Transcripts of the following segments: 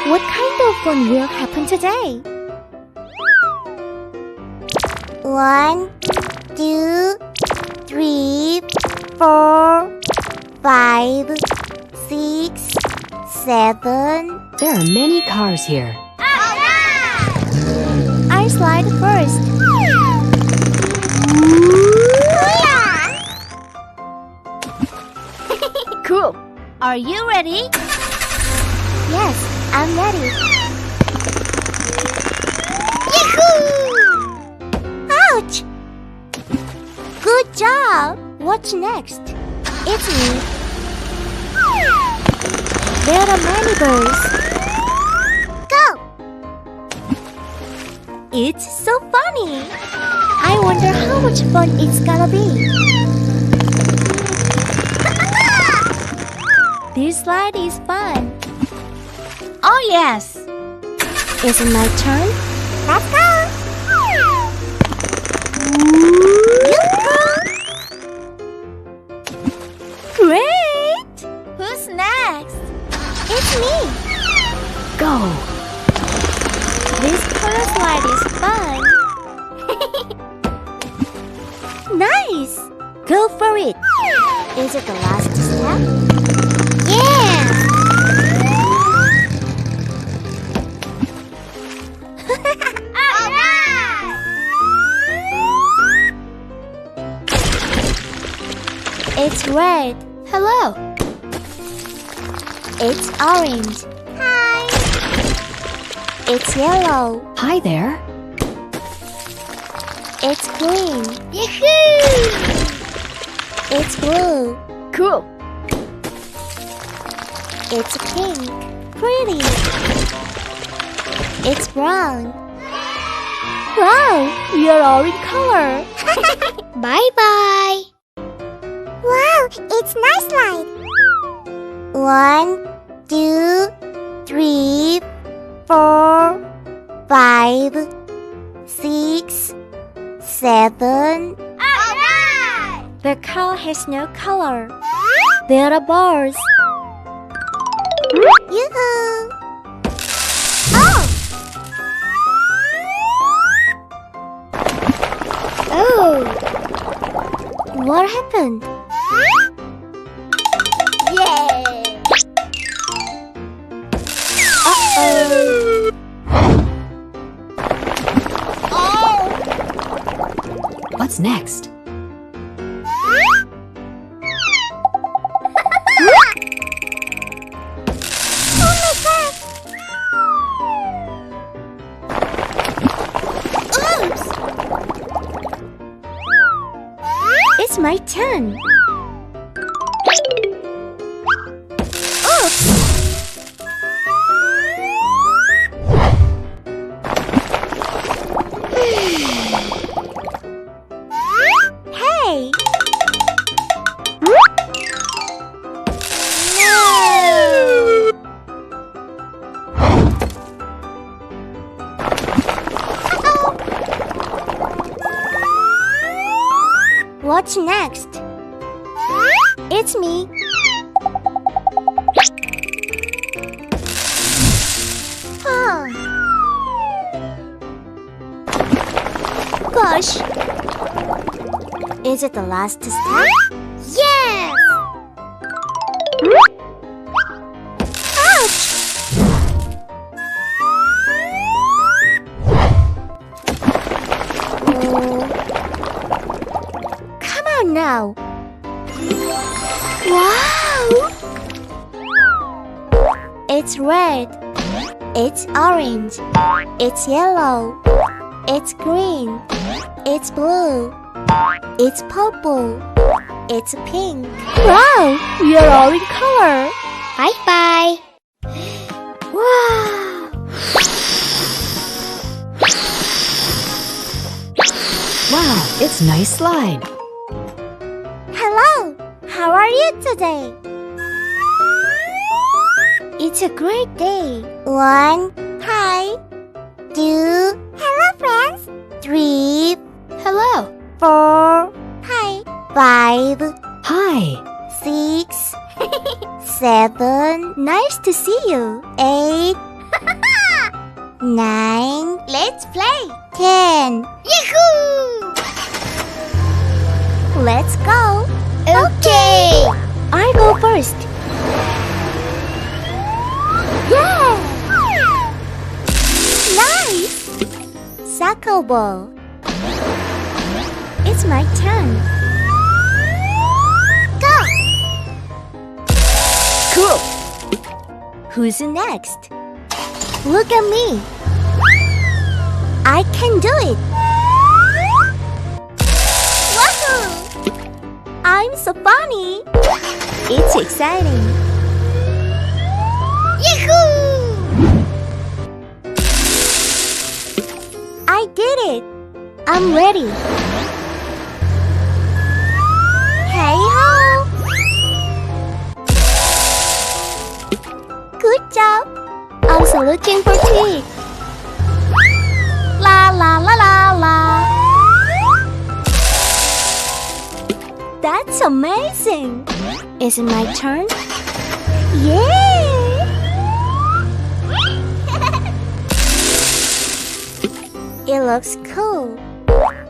What kind of fun will happen today? 1, 2, 3, 4, 5, 6, 7. There are many cars here. I slide first. Cool. Are you ready? Yes, I'm ready. Yahoo! Ouch! Good job. What's next? It's me. There are many birds. Go! It's so funny. I wonder how much fun it's gonna be. This slide is fun. Oh, yes. Is it my turn? Let's go! Great! Who's next? It's me. Go! This color slide is fun. Nice! Go for it. Is it the last step? Yeah! Alright! It's red. Hello. It's orange. Hi. It's yellow. Hi there. It's green. Yahoo! It's blue. Cool. It's pink. Pretty. It's brown. Wow, you're all in color. Bye-bye. Wow, it's nice slide. 1, 2, 3, 4, 5, 6, 7. Alright! The cow has no color. There are birds. Yoo-hoo! Oh! Oh! What happened? Yay! Uh-oh. Oh! What's next? It's my turn. Hey! What's next? It's me. Oh. Gosh. Is it the last step? Yes! Ouch! Come on now. Wow! It's red. It's orange. It's yellow. It's green. It's blue. It's purple. It's pink. Wow! You're all in color. Bye-bye. Wow! Wow, it's nice slide. Hello! How are you today? It's a great day. 1, Hi. 2, Hello, friends. 3, Hello. 4, Hi. 5, Hi. 6, 7. Nice to see you. 8, 9. Let's play. 10. Yahoo! Let's go. Okay. I go first. Yeah! Nice! Soccer ball. It's my turn. Go. Cool. Who's next? Look at me. I can do it. Wahoo! I'm so funny. It's exciting. Yahoo! I did it. I'm ready. Hey ho! Good job. I'm so looking for tea. La la la la la. That's amazing. Is it my turn? Yeah! It looks cool.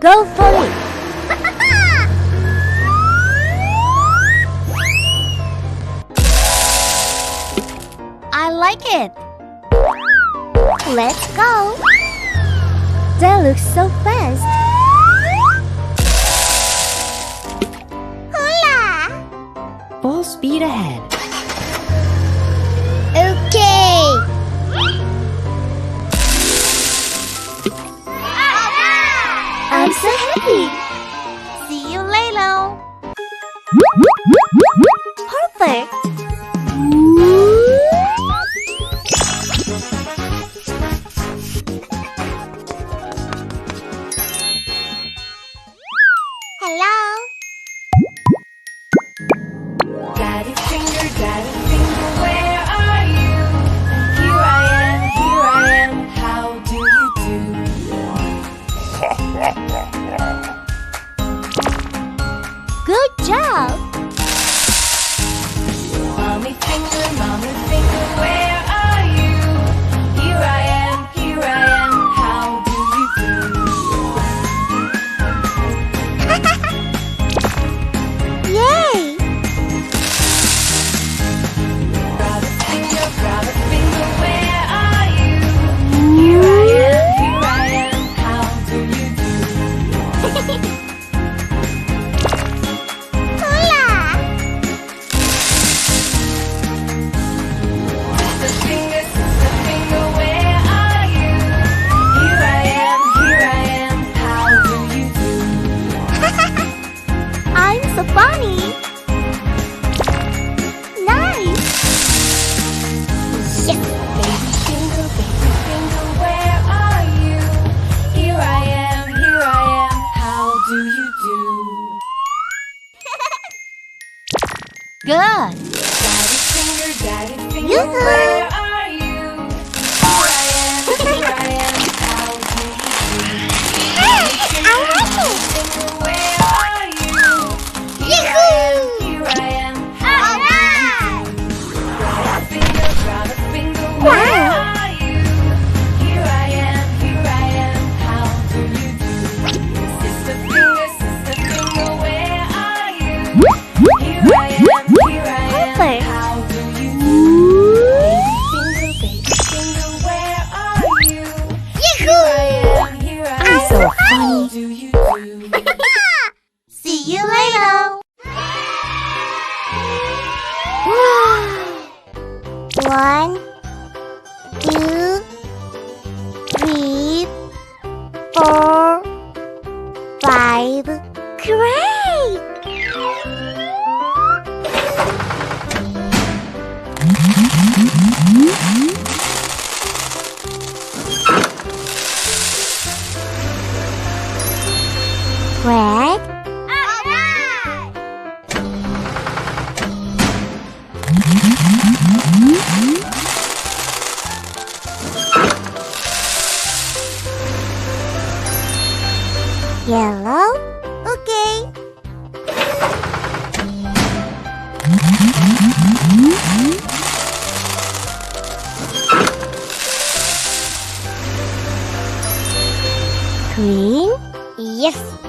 Go for it. I like it. Let's go. That looks so fast. Hula! Full speed ahead. Okay. I'm so happy. See you later. Perfect. Hello. Daddy finger, where are you? Here I am, how do you do? Good job. Mommy finger, where are you? Here I am, how do you do? Yay! Brother finger, where are you? Here I am, how do you do? Hula! Sister finger, where are you? Here I am, how do you do? I'm so funny. Nice. Baby finger, where are you? Here I am, how do you do? Good. Daddy finger, Yoo-hoo. where are you? Here I am, how do you do? I like it. Finger, where are you? Yahoo! Here I am, Alright. Brother finger, where are you? Here I am, how do you do? Sister finger, where are you? Here I am, Perfect. how do you do? Baby finger, where are you? Yahoo! Here I I'm am, so how funny. do you do? See you later. Wow. 1, 2, 3, 4, 5. Great! Greg? Alright. Yellow? Okay. Green? Yes.